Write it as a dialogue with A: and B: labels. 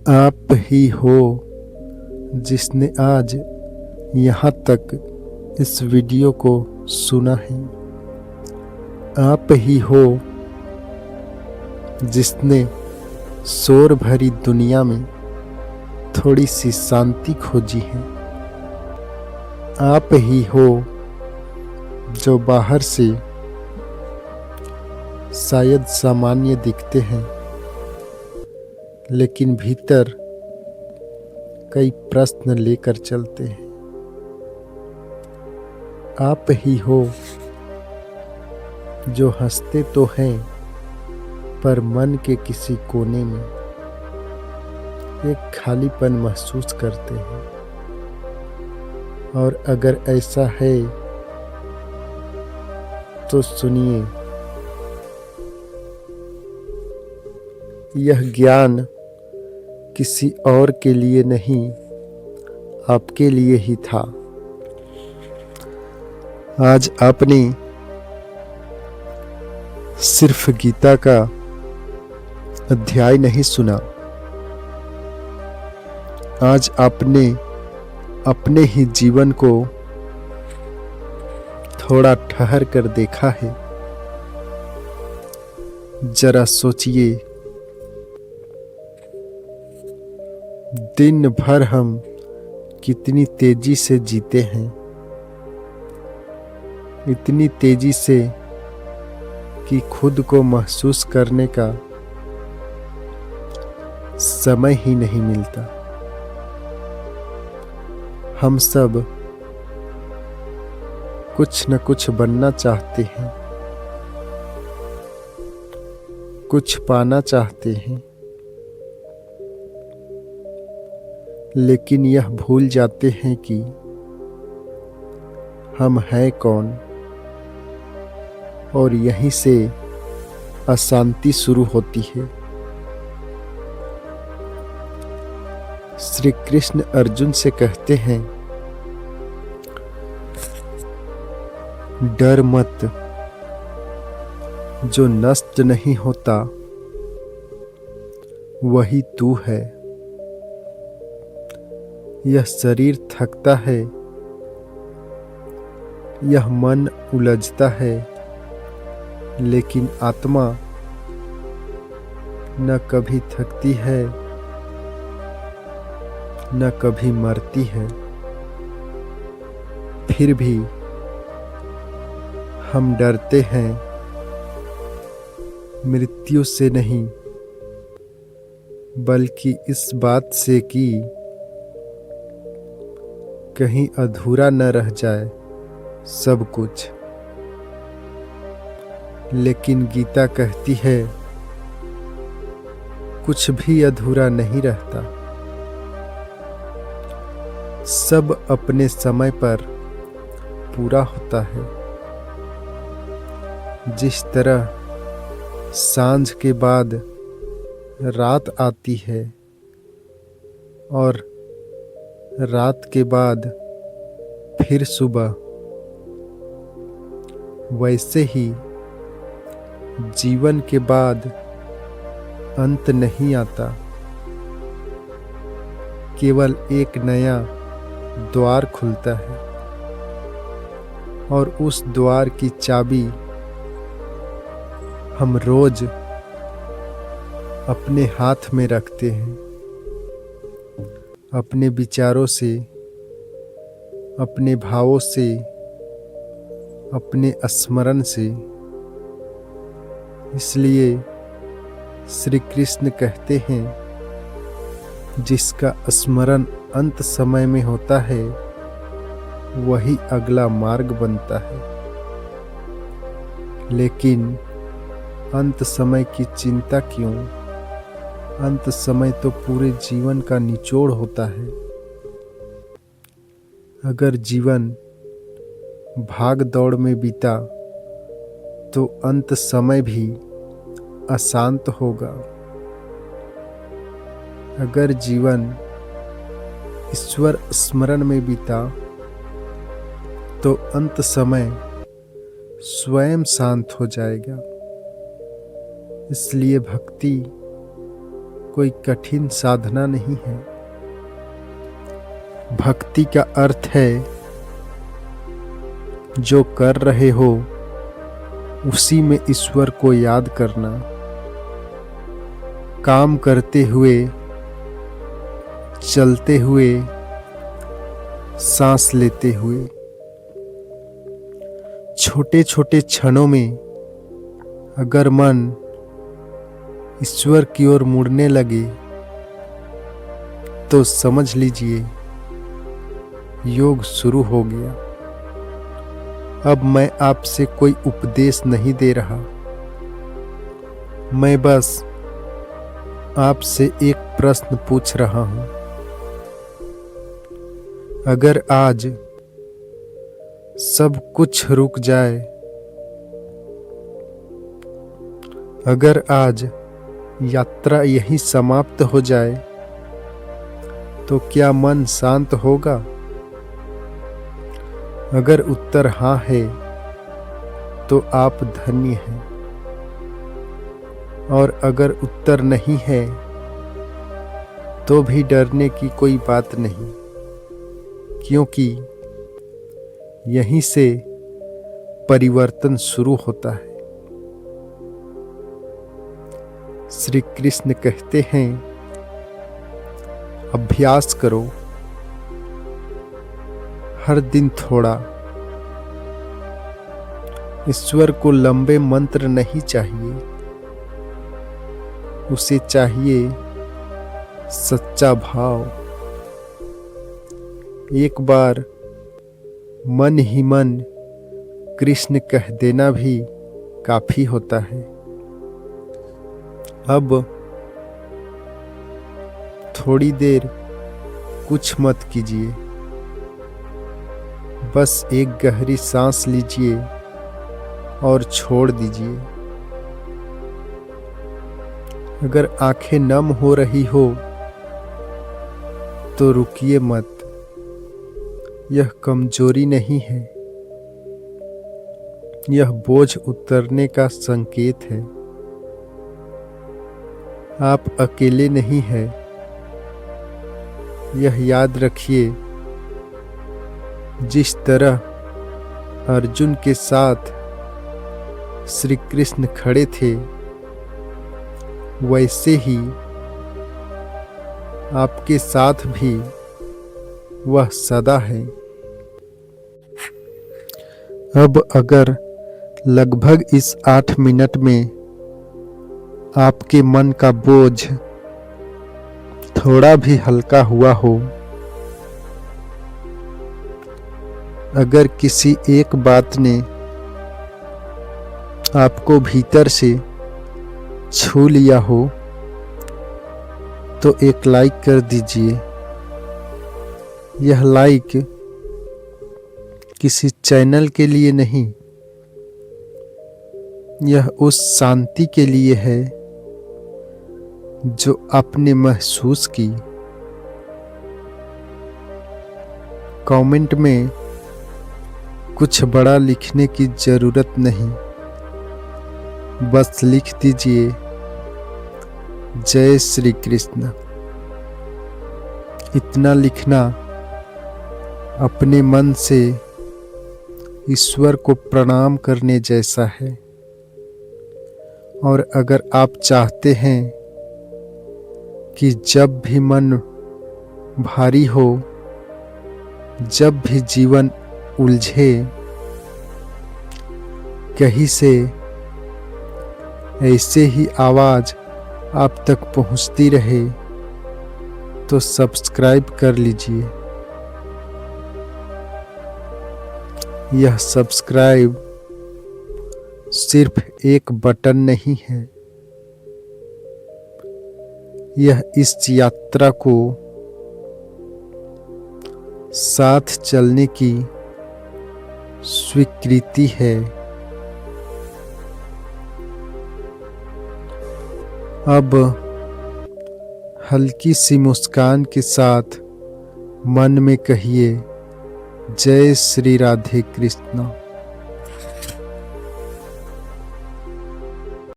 A: आप ही हो जिसने आज यहाँ तक इस वीडियो को सुना है। आप ही हो जिसने शोर भरी दुनिया में थोड़ी सी शांति खोजी है। आप ही हो जो बाहर से शायद सामान्य दिखते हैं, लेकिन भीतर कई प्रश्न लेकर चलते हैं। आप ही हो जो हंसते तो हैं, पर मन के किसी कोने में एक खालीपन महसूस करते हैं। और अगर ऐसा है तो सुनिए, यह ज्ञान किसी और के लिए नहीं, आपके लिए ही था। आज आपने सिर्फ गीता का अध्याय नहीं सुना, आज आपने अपने ही जीवन को थोड़ा ठहर कर देखा है। जरा सोचिए, दिन भर हम कितनी तेजी से जीते हैं, इतनी तेजी से कि खुद को महसूस करने का समय ही नहीं मिलता। हम सब कुछ न कुछ बनना चाहते हैं, कुछ पाना चाहते हैं, लेकिन यह भूल जाते हैं कि हम हैं कौन। और यहीं से अशांति शुरू होती है। श्री कृष्ण अर्जुन से कहते हैं, डर मत, जो नष्ट नहीं होता वही तू है। यह शरीर थकता है, यह मन उलझता है, लेकिन आत्मा न कभी थकती है, न कभी मरती है। फिर भी हम डरते हैं, मृत्यु से नहीं, बल्कि इस बात से कि कहीं अधूरा न रह जाए सब कुछ। लेकिन गीता कहती है, कुछ भी अधूरा नहीं रहता, सब अपने समय पर पूरा होता है। जिस तरह सांझ के बाद रात आती है और रात के बाद फिर सुबह, वैसे ही जीवन के बाद अंत नहीं आता, केवल एक नया द्वार खुलता है। और उस द्वार की चाबी हम रोज अपने हाथ में रखते हैं, अपने विचारों से, अपने भावों से, अपने स्मरण से। इसलिए श्री कृष्ण कहते हैं, जिसका स्मरण अंत समय में होता है वही अगला मार्ग बनता है। लेकिन अंत समय की चिंता क्यों? अंत समय तो पूरे जीवन का निचोड़ होता है। अगर जीवन भाग दौड़ में बीता तो अंत समय भी अशांत होगा। अगर जीवन ईश्वर स्मरण में बीता तो अंत समय स्वयं शांत हो जाएगा। इसलिए भक्ति कोई कठिन साधना नहीं है। भक्ति का अर्थ है जो कर रहे हो उसी में ईश्वर को याद करना। काम करते हुए, चलते हुए, सांस लेते हुए, छोटे छोटे क्षणों में अगर मन ईश्वर की ओर मुड़ने लगे तो समझ लीजिए योग शुरू हो गया। अब मैं आपसे कोई उपदेश नहीं दे रहा, मैं बस आपसे एक प्रश्न पूछ रहा हूं। अगर आज सब कुछ रुक जाए, अगर आज यात्रा यहीं समाप्त हो जाए, तो क्या मन शांत होगा? अगर उत्तर हाँ है तो आप धन्य हैं, और अगर उत्तर नहीं है तो भी डरने की कोई बात नहीं, क्योंकि यहीं से परिवर्तन शुरू होता है। श्री कृष्ण कहते हैं, अभ्यास करो, हर दिन थोड़ा। ईश्वर को लंबे मंत्र नहीं चाहिए, उसे चाहिए सच्चा भाव। एक बार मन ही मन कृष्ण कह देना भी काफी होता है। अब थोड़ी देर कुछ मत कीजिए, बस एक गहरी सांस लीजिए और छोड़ दीजिए। अगर आंखें नम हो रही हो तो रुकिए मत, यह कमजोरी नहीं है, यह बोझ उतरने का संकेत है। आप अकेले नहीं हैं, यह याद रखिए। जिस तरह अर्जुन के साथ श्री कृष्ण खड़े थे, वैसे ही आपके साथ भी वह सदा है। अब अगर लगभग इस 8 मिनट में आपके मन का बोझ थोड़ा भी हल्का हुआ हो, अगर किसी एक बात ने आपको भीतर से छू लिया हो, तो एक लाइक कर दीजिए। यह लाइक किसी चैनल के लिए नहीं, यह उस शांति के लिए है जो आपने महसूस की। कमेंट में कुछ बड़ा लिखने की जरूरत नहीं, बस लिख दीजिए जय श्री कृष्ण। इतना लिखना अपने मन से ईश्वर को प्रणाम करने जैसा है। और अगर आप चाहते हैं कि जब भी मन भारी हो, जब भी जीवन उलझे, कहीं से ऐसे ही आवाज आप तक पहुंचती रहे, तो सब्सक्राइब कर लीजिए। यह सब्सक्राइब सिर्फ एक बटन नहीं है, यह इस यात्रा को साथ चलने की स्वीकृति है। अब हल्की सी मुस्कान के साथ मन में कहिए जय श्री राधे कृष्ण।